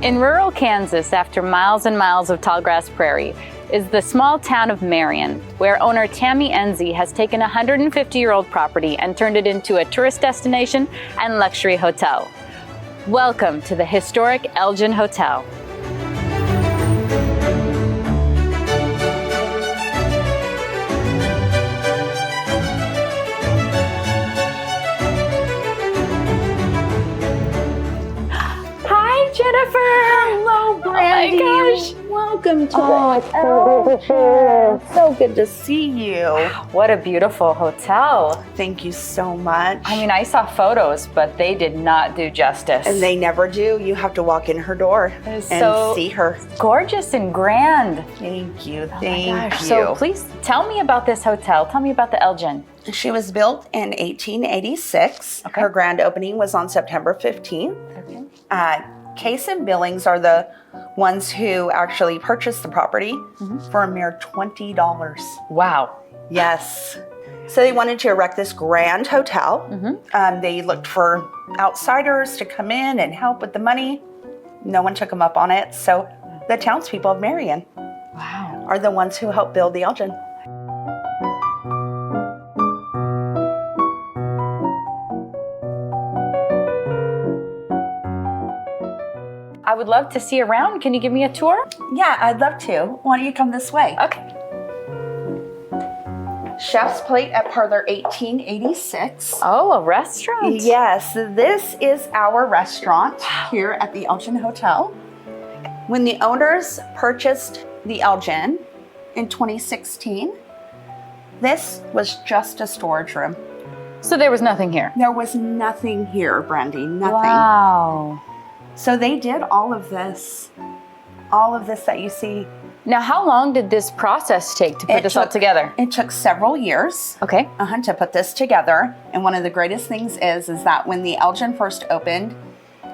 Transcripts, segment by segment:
In rural Kansas, after miles and miles of tallgrass prairie, is the small town of Marion, where owner Tammy Enzi has taken a 150-year-old property and turned it into a tourist destination and luxury hotel. Welcome to the historic Elgin Hotel. Jennifer! Hello, Brandy. Oh my gosh. Welcome to the Elgin. So good to see you. What a beautiful hotel. Thank you so much. I mean, I saw photos, but they did not do justice. And they never do. You have to walk in her door and see her. Gorgeous and grand. Thank you. Thank you. So please tell me about this hotel. Tell me about the Elgin. She was built in 1886. Okay. Her grand opening was on September 15th. Okay. Case and Billings are the ones who actually purchased the property for a mere $20. Wow. Yes. So they wanted to erect this grand hotel. They looked for outsiders to come in and help with the money. No one took them up on it. So the townspeople of Marion are the ones who helped build the Elgin. I would love to see around. Can you give me a tour? Yeah, I'd love to. Why don't you come this way? Okay. Chef's Plate at Parlor 1886. Oh, a restaurant. Yes, this is our restaurant here at the Elgin Hotel. When the owners purchased the Elgin in 2016, this was just a storage room. So there was nothing here? There was nothing here, Brandy, nothing. Wow. So they did all of this that you see. Now, how long did this process take to put this all together? It took several years. Okay. To put this together. And one of the greatest things is that when the Elgin first opened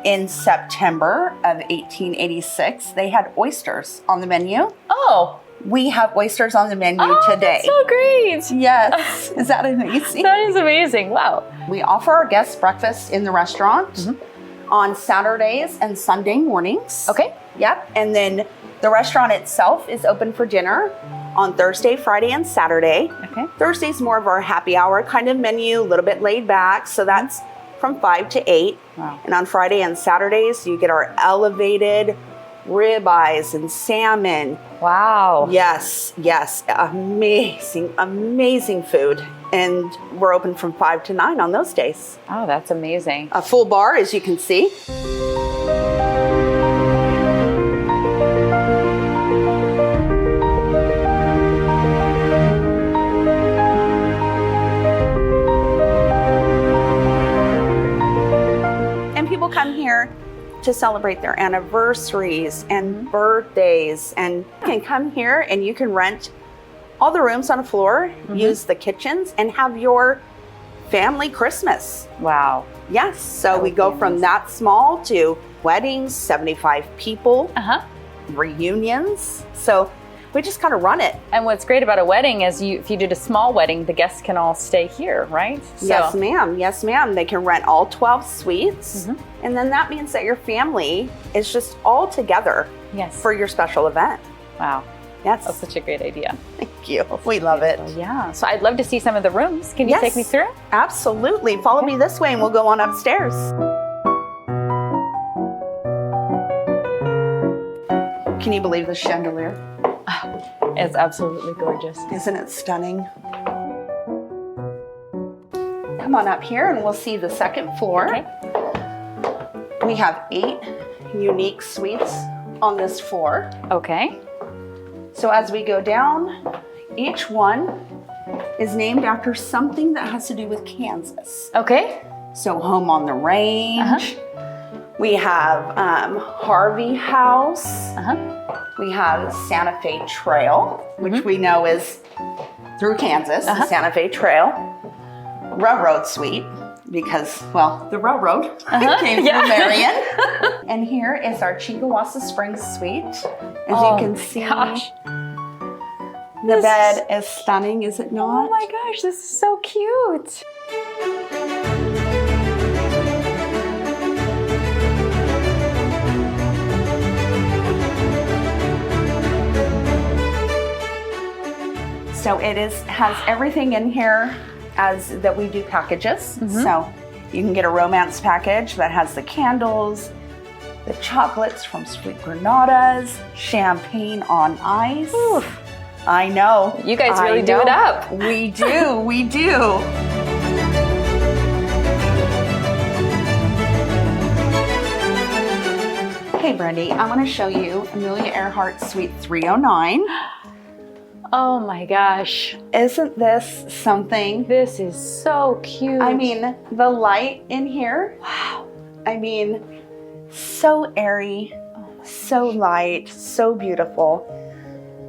in September of 1886, they had oysters on the menu. Oh. We have oysters on the menu today. That's so great. Yes. Is that amazing? That is amazing. Wow. We offer our guests breakfast in the restaurant on Saturdays and Sunday mornings. Okay. Yep. And then the restaurant itself is open for dinner on Thursday, Friday, and Saturday. Okay. Thursday's more of our happy hour kind of menu, a little bit laid back. So that's from 5 to 8. Wow. And on Friday and Saturdays, you get our elevated ribeyes and salmon. Wow. Yes. Amazing, amazing food. And we're open from 5 to 9 on those days. Oh, that's amazing. A full bar, as you can see. And people come here to celebrate their anniversaries and birthdays, and you can come here and you can rent all the rooms on the floor, use the kitchens, and have your family Christmas. Wow. Yes, so we go from that small to weddings, 75 people, reunions. So we just kind of run it. And what's great about a wedding is if you did a small wedding, the guests can all stay here, right? Yes, ma'am. Yes, ma'am. They can rent all 12 suites. And then that means that your family is just all together for your special event. Wow. Yes. That's such a great idea. Thank you. We love it. Yeah. So I'd love to see some of the rooms. Can you take me through? Absolutely. Follow me this way and we'll go on upstairs. Can you believe the chandelier? It's absolutely gorgeous. Isn't it stunning? Come on up here and we'll see the second floor. Okay. We have 8 unique suites on this floor. Okay. So as we go down, each one is named after something that has to do with Kansas. Okay. So Home on the Range. We have Harvey House. We have Santa Fe Trail, which we know is through Kansas, the Santa Fe Trail. Railroad Suite, because, well, the railroad came through Marion. And here is our Chickawawa Springs Suite. As you can see, the bed is stunning, is it not? Oh my gosh, this is so cute. So it has everything in here as that we do packages. So you can get a romance package that has the candles, the chocolates from Sweet Granadas, champagne on ice. Oof. I know. You guys really do it up. We do, we do. Hey Brandy, I want to show you Amelia Earhart Suite 309. Oh my gosh. Isn't this something? This is so cute. I mean, the light in here, wow. I mean, so airy, so light, so beautiful.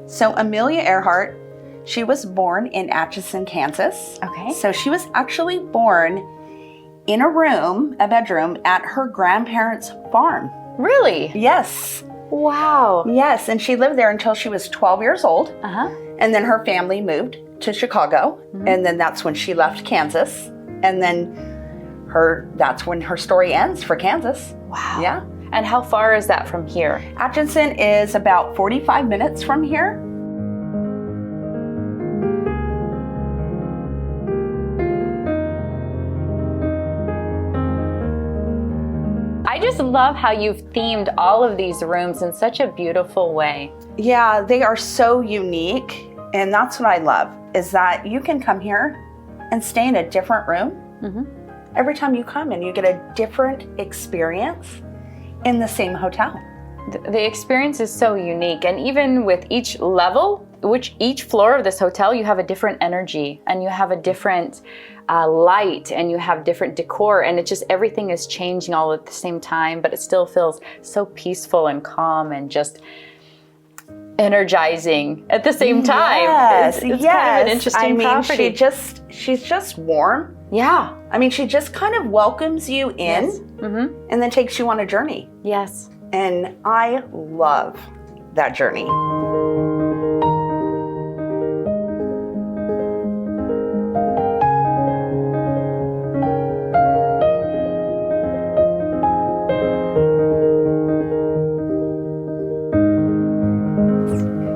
So Amelia Earhart, she was born in Atchison, Kansas. Okay. So she was actually born in a bedroom at her grandparents' farm. Really? Yes. Wow. Yes, and she lived there until she was 12 years old. And then her family moved to Chicago, and then that's when she left Kansas. And then that's when her story ends for Kansas. Wow. Yeah. And how far is that from here? Atchison is about 45 minutes from here. I just love how you've themed all of these rooms in such a beautiful way. Yeah, they are so unique. And that's what I love, is that you can come here and stay in a different room. Every time you come and you get a different experience in the same hotel. The experience is so unique, and even with each level, each floor of this hotel, you have a different energy, and you have a different light, and you have different decor, and it's just everything is changing all at the same time, but it still feels so peaceful and calm and just energizing at the same time. Yes, it's kind of an interesting property. She's just warm. Yeah. I mean, she just kind of welcomes you in, Yes. and then takes you on a journey. Yes. And I love that journey.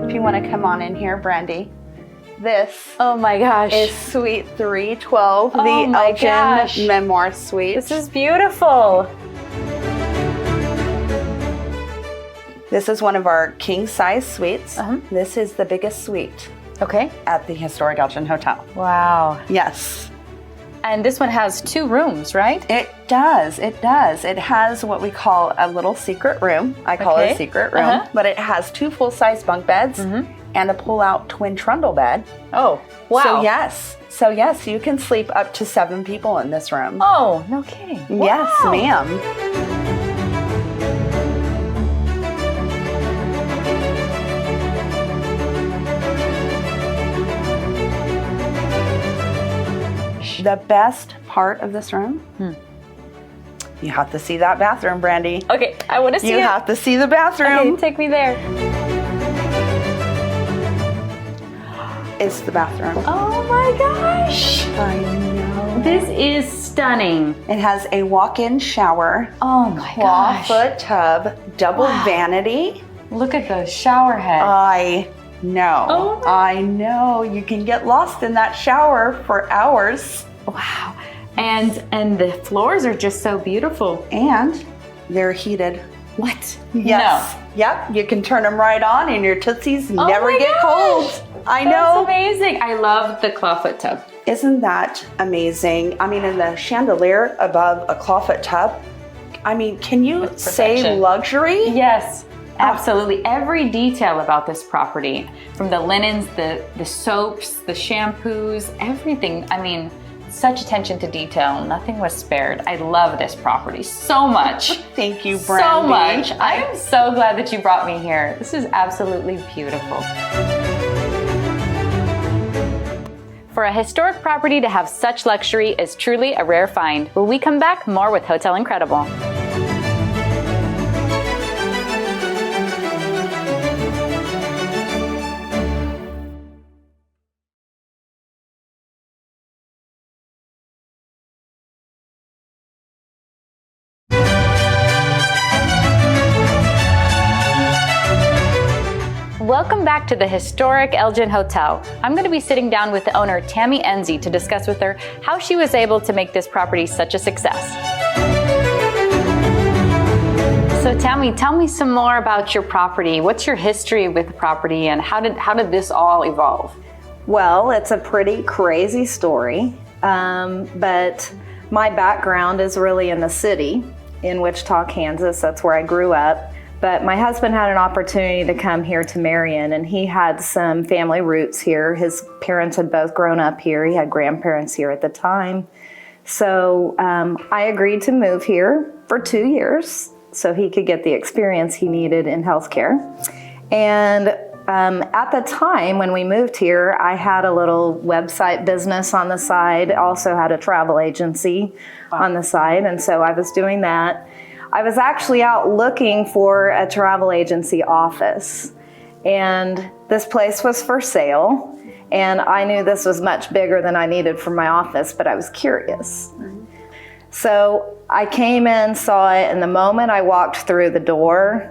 If you want to come on in here, Brandy, this Oh my gosh. is Suite 312, Oh the my Elgin gosh. Memoir Suite. This is beautiful. This is one of our king-size suites. This is the biggest suite Okay. at the historic Elgin Hotel. Wow. Yes. And this one has 2 rooms, right? It does. It does. It has what we call a little secret room. I call it Okay. a secret room. But it has 2 full-size bunk beds and a pull-out twin trundle bed. Oh, wow. So yes, you can sleep up to 7 people in this room. Oh, no kidding. Yes, Wow. ma'am. The best part of this room, you have to see that bathroom, Brandy. Okay, I want to see You it. have to see the bathroom. Okay, take me there. It's the bathroom. Oh my gosh. I know. This is stunning. It has a walk-in shower, Oh my gosh. clawfoot tub, double Wow. vanity. Look at those shower heads. I know. Oh my- I know. You can get lost in that shower for hours. Wow. And the floors are just so beautiful. And they're heated. What? Yes. Yep. You can turn them right on and your tootsies never my get gosh. cold. I No. know. That's amazing. I love the clawfoot tub. Isn't that amazing? I mean, in the chandelier above a clawfoot tub, I mean, can you say perfection. luxury? Yes, absolutely. Every detail about this property, from the linens, the soaps, the shampoos, everything. I mean, such attention to detail. Nothing was spared. I love this property so much. Thank you, Brandy. So much. I am so glad that you brought me here. This is absolutely beautiful. For a historic property to have such luxury is truly a rare find. When we come back, more with Hotel Incredible. Welcome back to the historic Elgin Hotel. I'm going to be sitting down with the owner, Tammy Enzi, to discuss with her how she was able to make this property such a success. So Tammy, tell me some more about your property. What's your history with the property, and how did this all evolve? Well, it's a pretty crazy story, but my background is really in the city, in Wichita, Kansas. That's where I grew up. But my husband had an opportunity to come here to Marion, and he had some family roots here. His parents had both grown up here. He had grandparents here at the time. So I agreed to move here for 2 years so he could get the experience he needed in healthcare. And at the time when we moved here, I had a little website business on the side, also had a travel agency on the side, and so I was doing that. I was actually out looking for a travel agency office, and this place was for sale, and I knew this was much bigger than I needed for my office, but I was curious. So I came in, saw it, and the moment I walked through the door,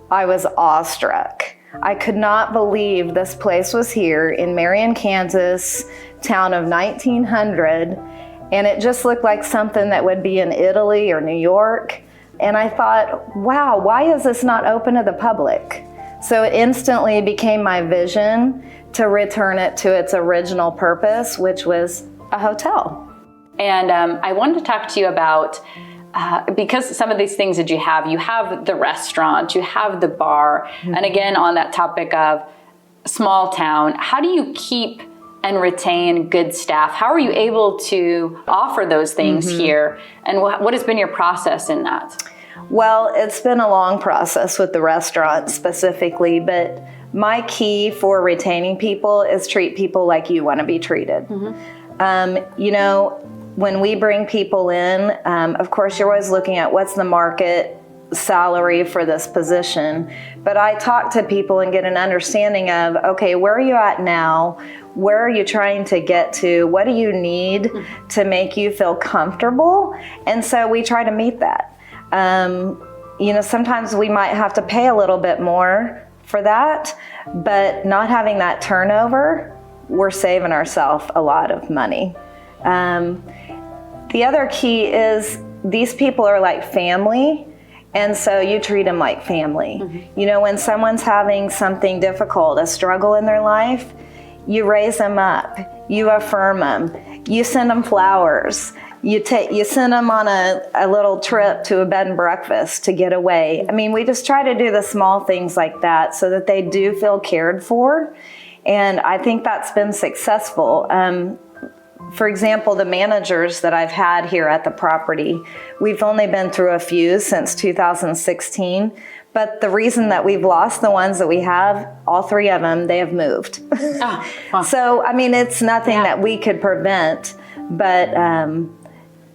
I was awestruck. I could not believe this place was here in Marion, Kansas, town of 1900, and it just looked like something that would be in Italy or New York. And I thought, wow, why is this not open to the public? So it instantly became my vision to return it to its original purpose, which was a hotel. And I wanted to talk to you about, because some of these things that you have the restaurant, you have the bar, and again, on that topic of small town, how do you keep and retain good staff? How are you able to offer those things here? And what has been your process in that? Well, it's been a long process with the restaurant specifically, but my key for retaining people is treat people like you want to be treated. You know, when we bring people in, of course, you're always looking at what's the market salary for this position. But I talk to people and get an understanding of, okay, where are you at now? Where are you trying to get to? What do you need to make you feel comfortable? And so we try to meet that. You know, sometimes we might have to pay a little bit more for that, but not having that turnover, we're saving ourselves a lot of money. The other key is these people are like family, and so you treat them like family. You know, when someone's having something difficult, a struggle in their life, you raise them up, you affirm them, you send them flowers, you send them on a little trip to a bed and breakfast to get away. I mean, we just try to do the small things like that so that they do feel cared for, and I think that's been successful. For example, the managers that I've had here at the property, we've only been through a few since 2016, but the reason that we've lost the ones that we have, all three of them, they have moved. So, I mean, it's nothing that we could prevent, but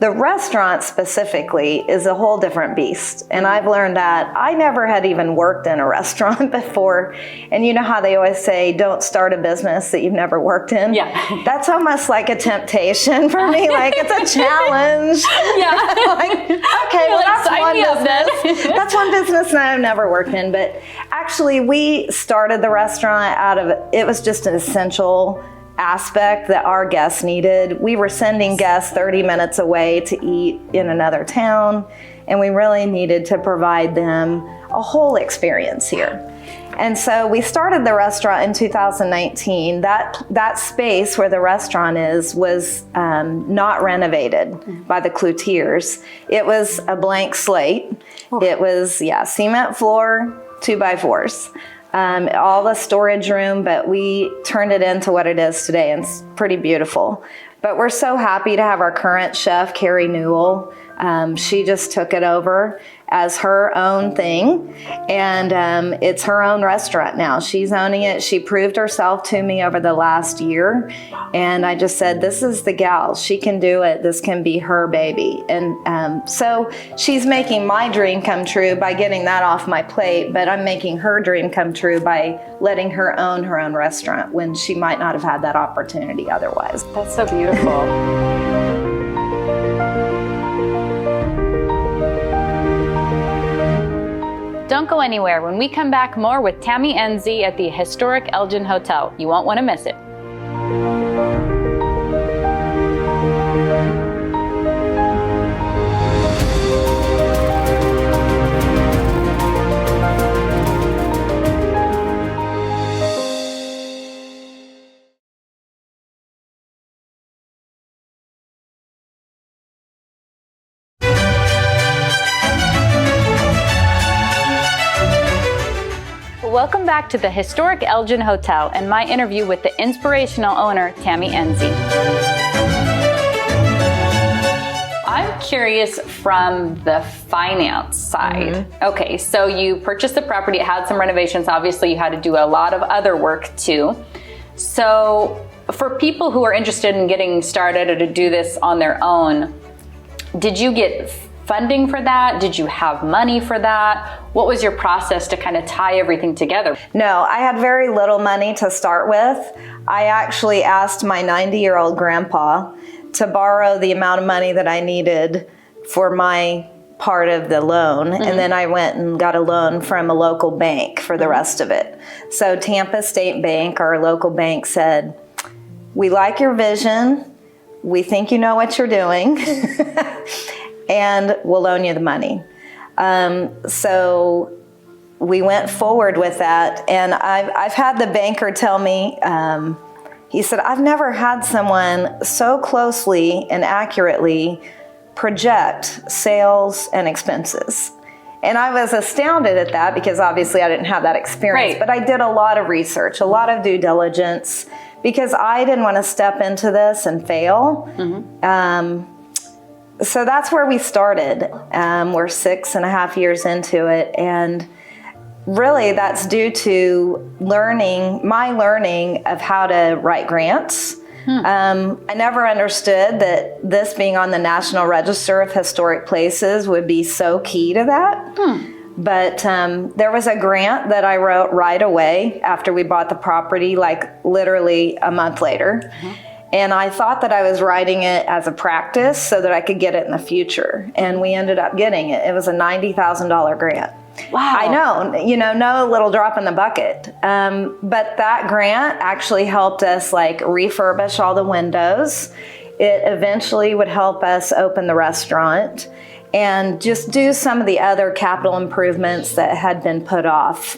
the restaurant specifically is a whole different beast. And I've learned that I never had even worked in a restaurant before. And you know how they always say, don't start a business that you've never worked in? Yeah. That's almost like a temptation for me. Like, it's a challenge. Yeah. Like, okay, well, that's one business. That's one business that I've never worked in. But actually, we started the restaurant out of, it was just an essential aspect that our guests needed. We were sending guests 30 minutes away to eat in another town, and we really needed to provide them a whole experience here. And so we started the restaurant in 2019. That space where the restaurant is was not renovated by the cloutiers. It was a blank slate. It was, cement floor, 2x4s. All the storage room, but we turned it into what it is today, and it's pretty beautiful. But we're so happy to have our current chef, Carrie Newell. She just took it over as her own thing, and it's her own restaurant now. She's owning it. She proved herself to me over the last year, and I just said, this is the gal. She can do it. This can be her baby. And so she's making my dream come true by getting that off my plate, but I'm making her dream come true by letting her own restaurant when she might not have had that opportunity otherwise. That's so beautiful. Don't go anywhere. When we come back, more with Tammy Enzi at the historic Elgin Hotel. You won't want to miss it. Welcome back to the historic Elgin Hotel and my interview with the inspirational owner, Tammy Enzi. I'm curious from the finance side. Okay, so you purchased the property, it had some renovations. Obviously, you had to do a lot of other work too. So for people who are interested in getting started or to do this on their own, did you get funding for that? Did you have money for that? What was your process to kind of tie everything together? No, I had very little money to start with. I actually asked my 90-year-old grandpa to borrow the amount of money that I needed for my part of the loan. And then I went and got a loan from a local bank for the rest of it. So Tampa State Bank, our local bank, said, "We like your vision. We think you know what you're doing. And we'll loan you the money." So we went forward with that, and I've had the banker tell me, he said, "I've never had someone so closely and accurately project sales and expenses." And I was astounded at that because obviously I didn't have that experience, but I did a lot of research, a lot of due diligence, because I didn't want to step into this and fail. So that's where we started. We're 6.5 years into it, and really that's due to my learning of how to write grants. I never understood that this being on the National Register of Historic Places would be so key to that. But there was a grant that I wrote right away after we bought the property, like literally a month later. And I thought that I was writing it as a practice so that I could get it in the future. And we ended up getting it. It was a $90,000 grant. Wow. I know, no little drop in the bucket. But that grant actually helped us like refurbish all the windows. It eventually would help us open the restaurant and just do some of the other capital improvements that had been put off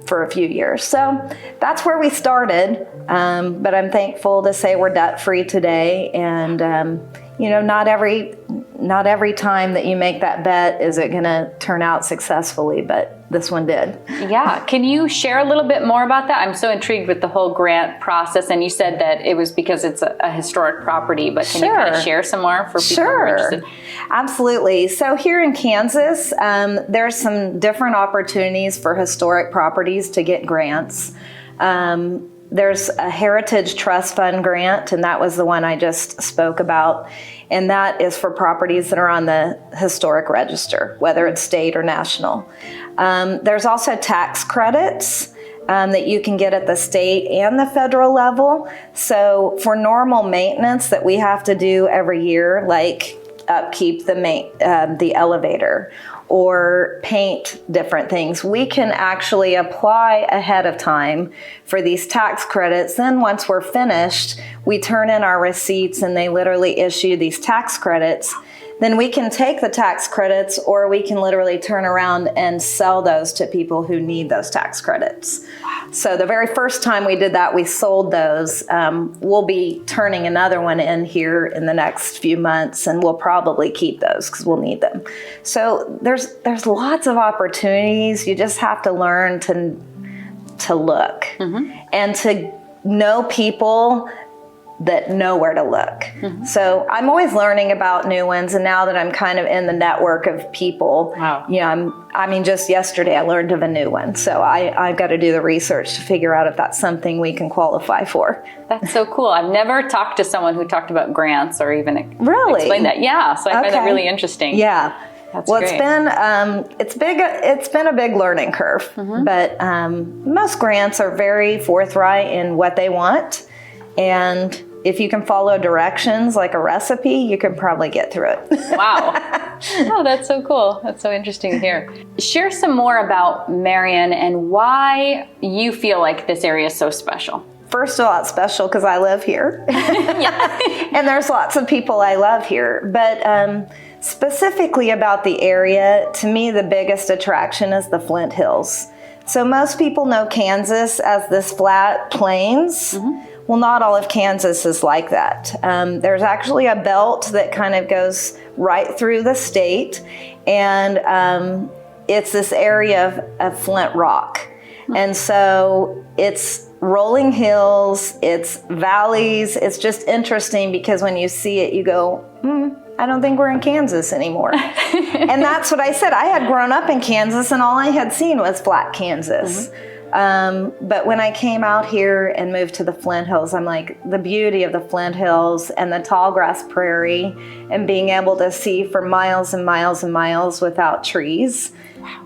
for a few years. So that's where we started. But I'm thankful to say we're debt-free today. And, not every time that you make that bet is it going to turn out successfully, but this one did. Yeah. Can you share a little bit more about that? I'm so intrigued with the whole grant process. And you said that it was because it's a historic property, but can you kind of share some more for people who are interested? Absolutely. So here in Kansas, there's some different opportunities for historic properties to get grants. There's a Heritage Trust Fund grant, and that was the one I just spoke about. And that is for properties that are on the historic register, whether it's state or national. There's also tax credits that you can get at the state and the federal level. So for normal maintenance that we have to do every year, like upkeep the elevator or paint different things, we can actually apply ahead of time for these tax credits. Then once we're finished, we turn in our receipts and they literally issue these tax credits. Then we can take the tax credits, or we can literally turn around and sell those to people who need those tax credits. So the very first time we did that, we sold those. We'll be turning another one in here in the next few months, and we'll probably keep those because we'll need them. So there's lots of opportunities. You just have to learn to look and to know people that know where to look. So I'm always learning about new ones, and now that I'm kind of in the network of people, just yesterday I learned of a new one. So I've got to do the research to figure out if that's something we can qualify for. That's so cool. I've never talked to someone who talked about grants or even explained that. Yeah, so I find that really interesting. Yeah. That's well, great. It's been a big learning curve, but most grants are very forthright in what they want. And if you can follow directions like a recipe, you can probably get through it. Wow. Oh, that's so cool. That's so interesting to hear. Share some more about Marion and why you feel like this area is so special. First of all, it's special because I live here. And there's lots of people I love here. But specifically about the area, to me, the biggest attraction is the Flint Hills. So most people know Kansas as this flat plains. Well, not all of Kansas is like that. There's actually a belt that kind of goes right through the state, and it's this area of flint rock. And so it's rolling hills, it's valleys. It's just interesting because when you see it, you go, I don't think we're in Kansas anymore. And that's what I said. I had grown up in Kansas and all I had seen was flat Kansas. But when I came out here and moved to the Flint Hills, I'm like, the beauty of the Flint Hills and the tall grass prairie and being able to see for miles and miles and miles without trees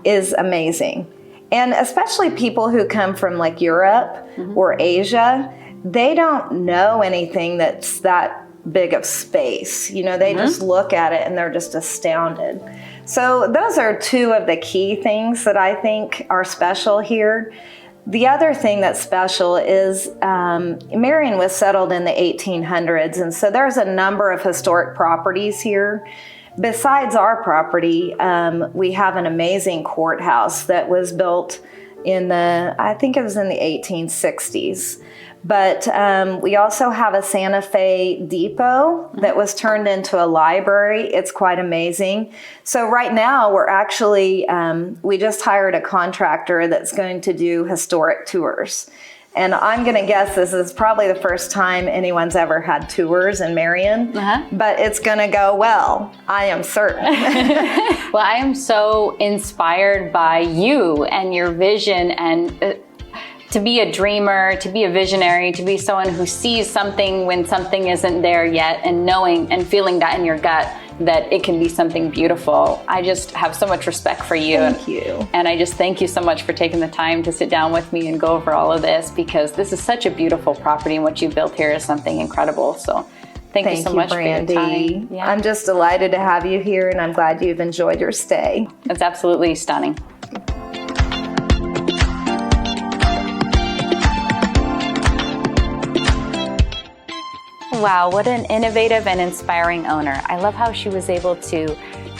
is amazing. And especially people who come from like Europe or Asia, they don't know anything that's that big of space. You know, they just look at it and they're just astounded. So those are two of the key things that I think are special here. The other thing that's special is Marion was settled in the 1800s, and so there's a number of historic properties here. Besides our property, we have an amazing courthouse that was built I think it was in the 1860s. But we also have a Santa Fe depot that was turned into a library. It's quite amazing. So right now we're actually, we just hired a contractor that's going to do historic tours. And I'm going to guess this is probably the first time anyone's ever had tours in Marion, but it's going to go well. I am certain. Well, I am so inspired by you and your vision and to be a dreamer, to be a visionary, to be someone who sees something when something isn't there yet and knowing and feeling that in your gut that it can be something beautiful. I just have so much respect for you. Thank you. And I just thank you so much for taking the time to sit down with me and go over all of this, because this is such a beautiful property and what you built here is something incredible. So thank you so much, Brandy. for your time. Yeah. I'm just delighted to have you here and I'm glad you've enjoyed your stay. It's absolutely stunning. Wow, what an innovative and inspiring owner. I love how she was able to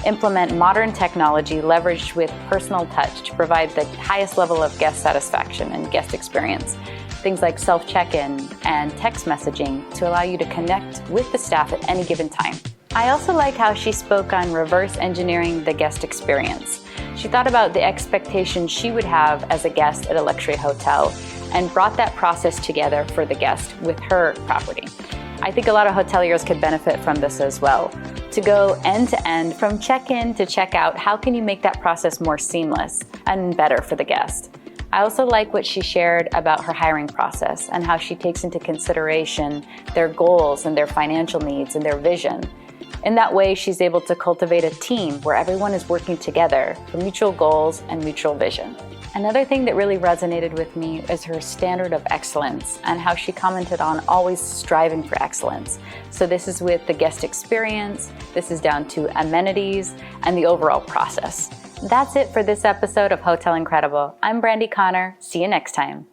implement modern technology leveraged with personal touch to provide the highest level of guest satisfaction and guest experience. Things like self-check-in and text messaging to allow you to connect with the staff at any given time. I also like how she spoke on reverse engineering the guest experience. She thought about the expectations she would have as a guest at a luxury hotel and brought that process together for the guest with her property. I think a lot of hoteliers could benefit from this as well. To go end to end, from check-in to check-out, how can you make that process more seamless and better for the guest? I also like what she shared about her hiring process and how she takes into consideration their goals and their financial needs and their vision. In that way, she's able to cultivate a team where everyone is working together for mutual goals and mutual vision. Another thing that really resonated with me is her standard of excellence and how she commented on always striving for excellence. So this is with the guest experience, this is down to amenities, and the overall process. That's it for this episode of Hotel Incredible. I'm Brandy Connor. See you next time.